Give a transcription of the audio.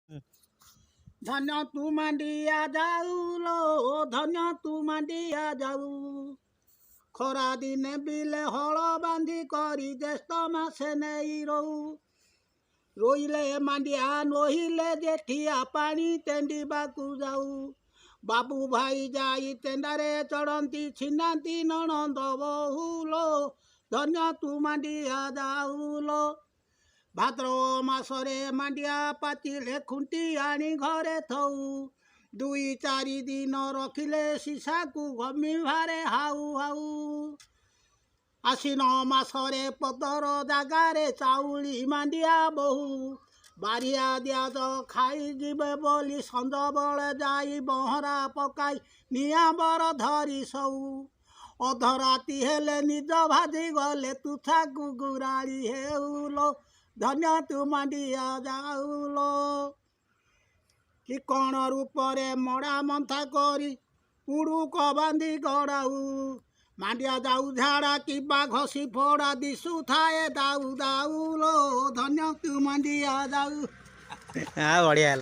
ଧନ୍ୟ ତୁ ମାଣ୍ଡିଆ ଯାଉ ଲୋ ଧନ୍ୟ ତୁ ମାଣ୍ଡିଆ ଯାଉ ଖରା ଦିନେ ବିଲେ ହଳ ବାନ୍ଧି କରି ଜ୍ୟେଷ୍ଠ ମାସେ ନେଇ ରୋଇଲେ ମାଣ୍ଡିଆ ନୋହିଲେ ଜେଠିଆ ପାଣି ତେଣ୍ଡିବାକୁ ଯାଉ ବାବୁ ଭାଇ ଯାଇ ତେଣ୍ଡାରେ ଚଢ଼ନ୍ତି ଛିନାନ୍ତି ନଣନ୍ଦ ବୋହୂ ଲୋ ଧନ୍ୟ ତୁ ମାଣ୍ଡିଆ ଯାଉ ଲୋ ଭାଦ୍ରବ ମାସରେ ମାଣ୍ଡିଆ ପାଚିଲେ ଖୁଣ୍ଟି ଆଣି ଘରେ ଥଉ 2-4 ଦିନ ରଖିଲେ ସିସାକୁ ଘମି ଭାରେ ହାଉ ହାଉ ଆଶ୍ୱିନ ମାସରେ ପଦର ଜାଗାରେ ଚାଉଳି ମାଣ୍ଡିଆ ବୋହୁ ବାରିଆ ଦିଆଜ ଖାଇଯିବେ ବୋଲି ସଞ୍ଜବେଳେ ଯାଇ ବହରା ପକାଇ ନିଆଁ ବର ଧରି ସଉ ଅଧରାତି ହେଲେ ନିଜ ଭାଜି ଗଲେ ତୁଛାକୁ ଗୁରାଳି ହେଉଲୋ ଧନ୍ୟ ତୁ ମାଣ୍ଡିଆ ଯାଉଲୋ କି କ'ଣ ରୂପରେ ମଡ଼ା ମନ୍ଥା କରି ଉଡ଼ୁକ ବାନ୍ଧି ଗଡ଼ାଉ ମାଣ୍ଡିଆ ଯାଉ ଝାଡ଼ା କିମ୍ବା ଘଷି ଫୋଡ଼ା ଦିଶୁଥାଏ ଦାଉ ଦାଉଲୋ ଧନ୍ୟ ତୁ ମାଣ୍ଡିଆ ଯାଉ। ବଢ଼ିଆ ହେଲା।